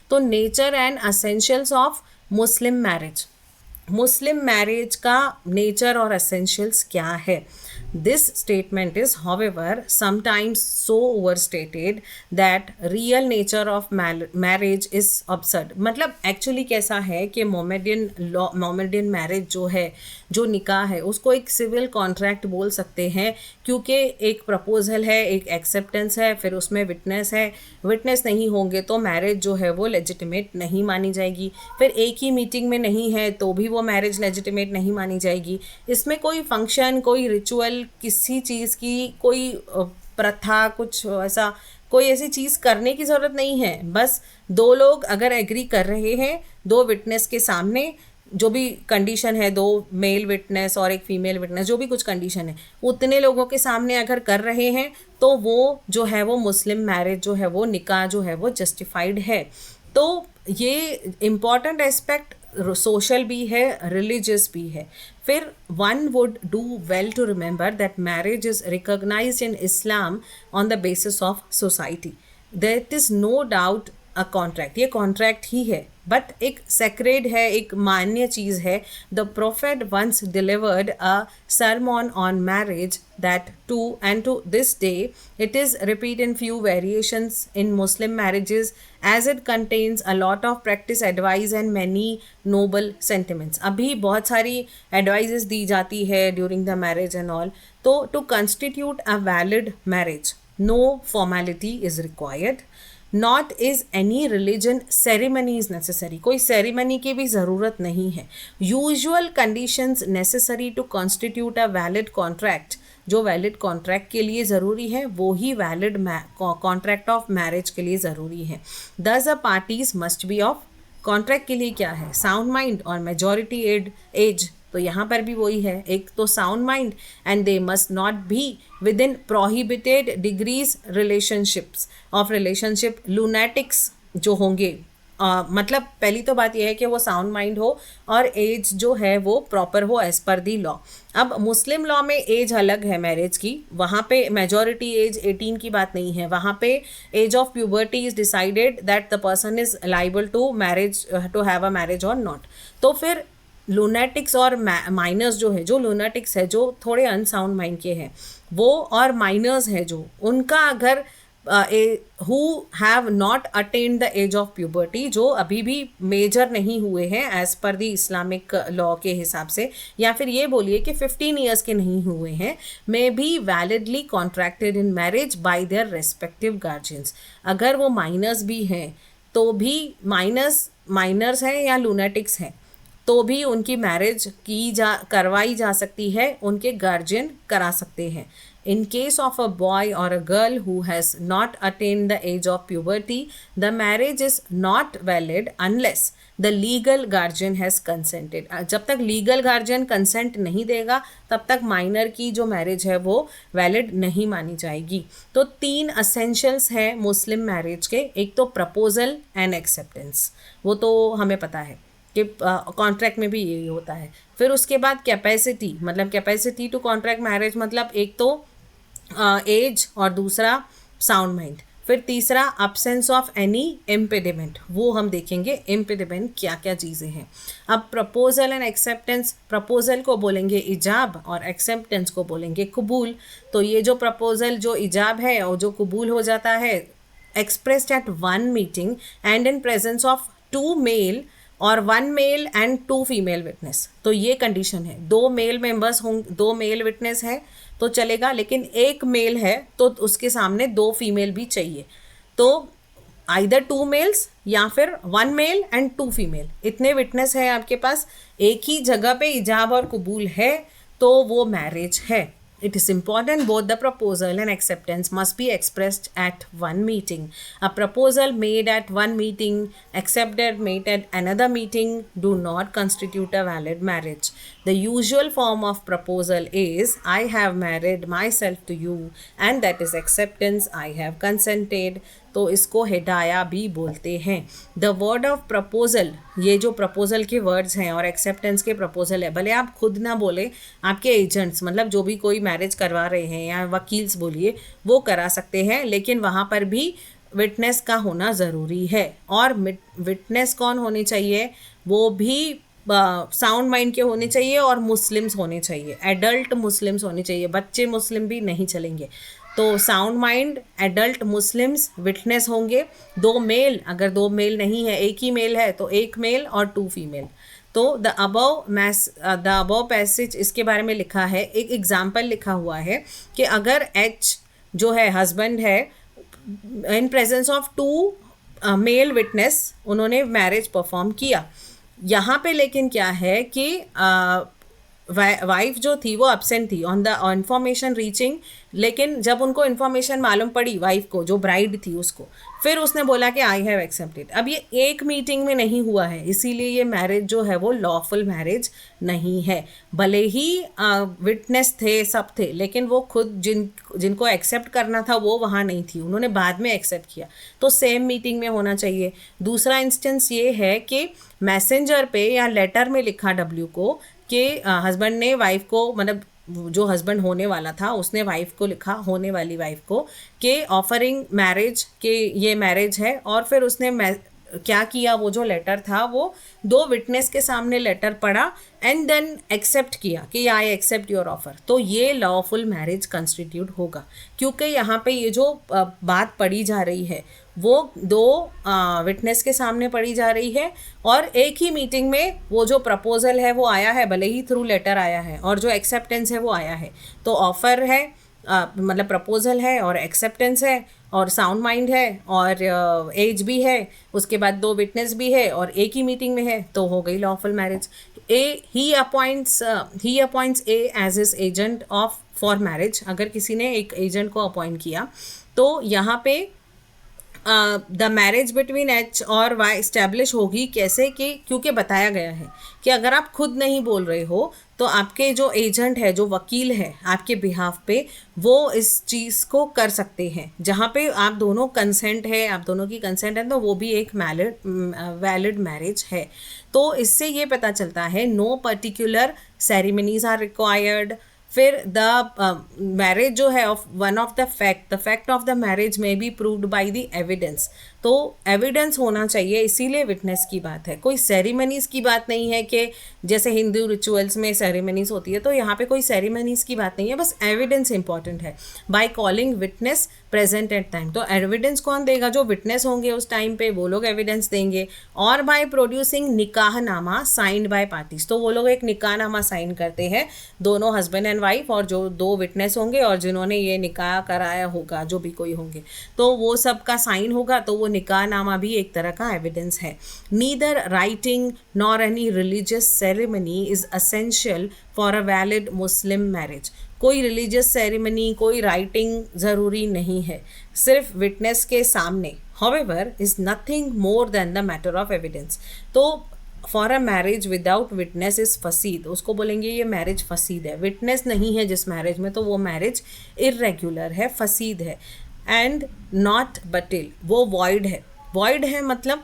तो nature and essentials of Muslim marriage, Muslim marriage का nature और एसेंशियल्स क्या है. This statement is however sometimes so overstated that real nature of marriage is absurd. मतलब actually कैसा है कि मोमेडियन मैरिज जो है, जो निकाह है, उसको एक सिविल कॉन्ट्रैक्ट बोल सकते हैं, क्योंकि एक प्रपोजल है, एक एक्सेप्टेंस है, फिर उसमें विटनेस है. विटनेस नहीं होंगे तो मैरिज जो है वो लेजिटिमेट नहीं मानी जाएगी. फिर एक ही मीटिंग में नहीं है तो भी वो मैरिज लेजिटिमेट नहीं मानी जाएगी. इसमें कोई फंक्शन, कोई रिचुअल, किसी चीज़ की कोई प्रथा, कुछ ऐसा कोई ऐसी चीज़ करने की ज़रूरत नहीं है. बस दो लोग अगर एग्री कर रहे हैं, दो विटनेस के सामने, जो भी कंडीशन है, दो मेल विटनेस और एक फीमेल विटनेस, जो भी कुछ कंडीशन है, उतने लोगों के सामने अगर कर रहे हैं तो वो जो है वो मुस्लिम मैरिज जो है वो निकाह जो है वो जस्टिफाइड है. तो ये इम्पॉर्टेंट एस्पेक्ट सोशल भी है, रिलीजियस भी है. फिर one would do well to remember that marriage is recognised in Islam on the basis of society. That is no doubt a contract, ये कॉन्ट्रैक्ट ही है, बट एक सेक्रेड है, एक मान्य चीज़ है. The prophet once delivered a sermon on marriage that to this day it is repeated in few variations in Muslim marriages, as it contains a lot of practice advice and many noble sentiments. अभी बहुत सारी advices दी जाती है during the marriage and all. तो to constitute a valid marriage, no formality is required. Not is any religion ceremony is necessary, कोई ceremony की भी ज़रूरत नहीं है. Usual conditions necessary to constitute a valid contract, जो वैलिड कॉन्ट्रैक्ट के लिए ज़रूरी है वो ही वैलिड कॉन्ट्रैक्ट ऑफ मैरिज के लिए ज़रूरी है. Thus a parties must be of, contract के लिए क्या है, साउंड माइंड और मेजॉरिटी एज. तो यहाँ पर भी वही है, एक तो sound mind and they must not be within prohibited degrees relationships of relationship. Lunatics जो होंगे, मतलब पहली तो बात यह है कि वो साउंड माइंड हो और एज जो है वो प्रॉपर हो एज पर दी लॉ. अब मुस्लिम लॉ में एज अलग है मैरिज की, वहाँ पे मेजॉरिटी एज 18 की बात नहीं है. वहाँ पे age of puberty is decided that the person is liable to marriage, to have a marriage और नॉट. तो फिर लूनेटिक्स और माइनर्स जो है, जो लूनेटिक्स है, जो थोड़े अनसाउंड माइंड के हैं वो, और माइनर्स है जो, उनका अगर who have not attend the age of puberty, जो अभी भी मेजर नहीं हुए हैं as per the Islamic law के हिसाब से, या फिर ये बोलिए कि 15 ईयर्स के नहीं हुए हैं, may be validly contracted in marriage by their respective guardians. अगर वो माइनर्स भी हैं तो भी, माइनर्स हैं या लूनेटिक्स हैं तो भी उनकी मैरिज करवाई जा सकती है, उनके गार्जियन करा सकते हैं. In case of a boy or a girl who has not attained the age of puberty, the marriage is not valid unless the legal guardian has consented. जब तक legal guardian consent नहीं देगा तब तक minor की जो marriage है वो valid नहीं मानी जाएगी. तो 3 essentials है मुस्लिम मैरिज के. एक तो proposal and acceptance, वो तो हमें पता है कि कॉन्ट्रैक्ट में भी यही होता है. फिर उसके बाद कैपेसिटी, मतलब कैपेसिटी टू कॉन्ट्रैक्ट मैरिज, मतलब एक तो एज और दूसरा साउंड माइंड. फिर तीसरा अब्सेंस ऑफ एनी इम्पेडिमेंट, वो हम देखेंगे इम्पेडिमेंट क्या क्या चीज़ें हैं. अब प्रपोजल एंड एक्सेप्टेंस, प्रपोजल को बोलेंगे इजाब और एक्सेप्टेंस को बोलेंगे कबूल. तो ये जो प्रपोजल जो इजाब है और जो कबूल हो जाता है, expressed at one meeting and in presence of 2 male और 1 मेल एंड 2 फीमेल विटनेस. तो ये कंडीशन है, 2 मेल मेंबर्स होंगे, 2 मेल विटनेस है तो चलेगा, लेकिन 1 मेल है तो उसके सामने 2 फीमेल भी चाहिए. तो आइदर 2 मेल्स या फिर 1 मेल एंड 2 फीमेल, इतने विटनेस है आपके पास, एक ही जगह पे इजाब और कबूल है तो वो मैरिज है. It is important both the proposal and acceptance must be expressed at one meeting. A proposal made at one meeting, accepted made at another meeting, do not constitute a valid marriage. The usual form of proposal is, I have married myself to you, and that is acceptance, I have consented. तो इसको हिदाया भी बोलते हैं. The word of proposal, ये जो proposal के words हैं और एक्सेप्टेंस के प्रपोजल है, भले आप खुद ना बोले, आपके एजेंट्स, मतलब जो भी कोई मैरिज करवा रहे हैं या वकील्स बोलिए, वो करा सकते हैं, लेकिन वहाँ पर भी विटनेस का होना ज़रूरी है। और विटनेस कौन होने चाहिए, वो भी साउंड माइंड के होने चाहिए और मुस्लिम्स होने चाहिए, एडल्ट मुस्लिम्स होने चाहिए, बच्चे मुस्लिम भी नहीं चलेंगे। तो sound mind adult Muslims witness होंगे। दो मेल, अगर दो मेल नहीं है, एक ही मेल है तो एक मेल और टू फीमेल। तो द अबव पैसेज इसके बारे में लिखा है, एक एग्जाम्पल लिखा हुआ है कि अगर एच जो है हस्बैंड है, in presence of two male witness उन्होंने मैरिज परफॉर्म किया। यहाँ पे लेकिन क्या है कि वाइफ जो थी वो एब्सेंट थी ऑन द इंफॉर्मेशन रीचिंग, लेकिन जब उनको इन्फॉर्मेशन मालूम पड़ी वाइफ को, जो ब्राइड थी उसको, फिर उसने बोला कि आई हैव एक्सेप्टेड। अब ये एक मीटिंग में नहीं हुआ है, इसीलिए ये मैरिज जो है वो लॉफुल मैरिज नहीं है। भले ही विटनेस थे, सब थे, लेकिन वो खुद जिनको एक्सेप्ट करना था वो वहाँ नहीं थी, उन्होंने बाद में एक्सेप्ट किया, तो सेम मीटिंग में होना चाहिए। दूसरा इंस्टेंस ये है कि मैसेंजर पे या लेटर में लिखा डब्ल्यू को कि हस्बैंड ने वाइफ को, मतलब जो हस्बैंड होने वाला था उसने वाइफ को लिखा, होने वाली वाइफ को, कि ऑफरिंग मैरिज, कि ये मैरिज है। और फिर उसने क्या किया, वो जो लेटर था वो दो विटनेस के सामने लेटर पढ़ा एंड देन एक्सेप्ट किया कि आई एक्सेप्ट योर ऑफर। तो ये लॉफुल मैरिज कंस्टिट्यूट होगा, क्योंकि यहाँ पे ये जो बात पढ़ी जा रही है वो दो विटनेस के सामने पढ़ी जा रही है, और एक ही मीटिंग में वो जो प्रपोजल है वो आया है, भले ही थ्रू लेटर आया है, और जो एक्सेप्टेंस है वो आया है। तो ऑफर है, मतलब प्रपोजल है और एक्सेप्टेंस है और साउंड माइंड है और एज भी है, उसके बाद दो विटनेस भी है और एक ही मीटिंग में है, तो हो गई lawful marriage. He appoints a as his agent of for marriage. अगर किसी ने एक एजेंट को अपॉइंट किया तो यहाँ पे द मैरिज बिटवीन एच और वाई इस्टेब्लिश होगी कैसे, कि क्योंकि बताया गया है कि अगर आप खुद नहीं बोल रहे हो तो आपके जो एजेंट है, जो वकील है आपके बिहाफ पे, वो इस चीज़ को कर सकते हैं। जहाँ पे आप दोनों कंसेंट है, आप दोनों की कंसेंट है, तो वो भी एक वैलिड मैरिज है। तो इससे ये पता चलता है no particular ceremonies are required. फिर द मैरिज जो है of one of the fact of the marriage में be proved by the evidence. तो एविडेंस होना चाहिए, इसीलिए विटनेस की बात है, कोई सेरेमनीज की बात नहीं है कि जैसे हिंदू रिचुअल्स में सेरेमनीज होती है, तो यहाँ पे कोई सेरेमनीज की बात नहीं है, बस एविडेंस इंपॉर्टेंट है। By calling witness present at time, तो एविडेंस कौन देगा, जो विटनेस होंगे उस टाइम पे वो लोग एविडेंस देंगे। और बाय प्रोड्यूसिंग निकाहनामा साइंड बाय पार्टीज, तो वो लोग एक निकाहनामा साइन करते हैं, दोनों हस्बैंड एंड वाइफ, और जो दो विटनेस होंगे और जिन्होंने ये निकाह कराया होगा, जो भी कोई होंगे, तो वो सब का साइन होगा, तो वो निकाहनामा भी एक तरह का एविडेंस है। Neither writing nor any religious ceremony is essential for a valid Muslim marriage. कोई रिलीजियस सेरेमनी, कोई राइटिंग ज़रूरी नहीं है, सिर्फ विटनेस के सामने। However, is nothing more than the matter of evidence. तो for a marriage without witness is फसीद, उसको बोलेंगे ये मैरिज फसीद है। विटनेस नहीं है जिस मैरिज में, तो वो मैरिज इरेगुलर है, फसीद है। एंड नॉट बटिल, वो वॉइड है। वॉइड है मतलब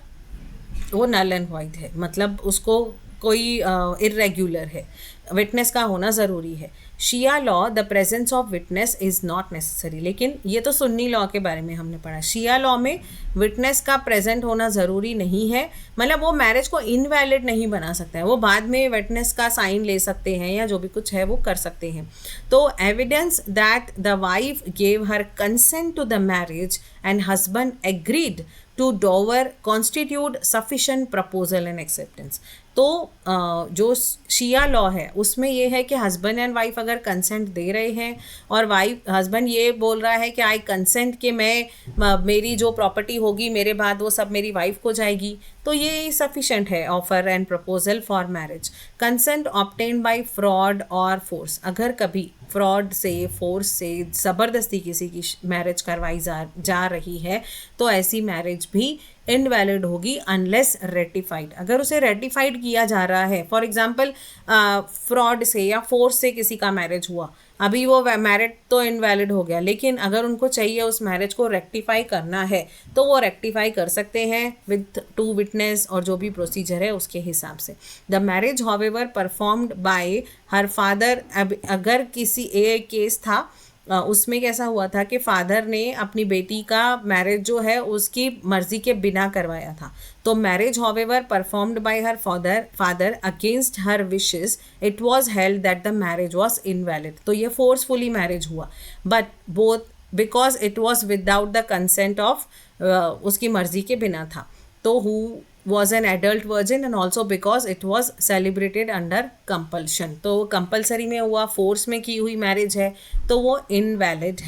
वो नल एंड वॉइड है, मतलब उसको कोई इरेगुलर है, विटनेस का होना ज़रूरी है। शिया law the presence of witness is not necessary, लेकिन ये तो सुन्नी लॉ के बारे में हमने पढ़ा। शिया लॉ में विटनेस का प्रेजेंट होना ज़रूरी नहीं है, मतलब वो मैरिज को इनवैलिड नहीं बना सकता है, वो बाद में विटनेस का साइन ले सकते हैं या जो भी कुछ है वो कर सकते हैं। तो evidence that the wife gave her consent to the marriage and husband agreed to dower constitute sufficient proposal and acceptance. तो जो शिया लॉ है उसमें ये है कि हस्बैंड एंड वाइफ अगर कंसेंट दे रहे हैं और हस्बैंड ये बोल रहा है कि आई कंसेंट कि मैं मेरी जो प्रॉपर्टी होगी मेरे बाद वो सब मेरी वाइफ को जाएगी, तो ये सफिशेंट है offer and proposal for marriage. Consent obtain bye fraud और फोर्स, अगर कभी फ्रॉड से, फोर्स से, ज़बरदस्ती किसी की मैरिज करवाई जा रही है तो ऐसी मैरिज भी इनवैलिड होगी अनलेस रेटिफाइड। अगर उसे रेटिफाइड किया जा रहा है, फॉर एग्जांपल फ्रॉड से या फोर्स से किसी का मैरिज हुआ, अभी वो मैरिज तो इनवैलिड हो गया, लेकिन अगर उनको चाहिए उस मैरिज को रेक्टिफाई करना है तो वो रेक्टिफाई कर सकते हैं विद टू विटनेस और जो भी प्रोसीजर है उसके हिसाब से। The marriage however performed by her father, अगर किसी एक केस था उसमें कैसा हुआ था कि फादर ने अपनी बेटी का मैरिज जो है उसकी मर्जी के बिना करवाया था. तो marriage however performed by her father against her wishes, it was held that the marriage was invalid. तो ये फोर्सफुली मैरिज हुआ, but both because it was without the consent of, उसकी मर्जी के बिना था. तो who was an adult virgin and also because it was celebrated under compulsion. तो कंपल्सरी में हुआ, फोर्स में की हुई मैरिज है, तो वो इनवैलिड है.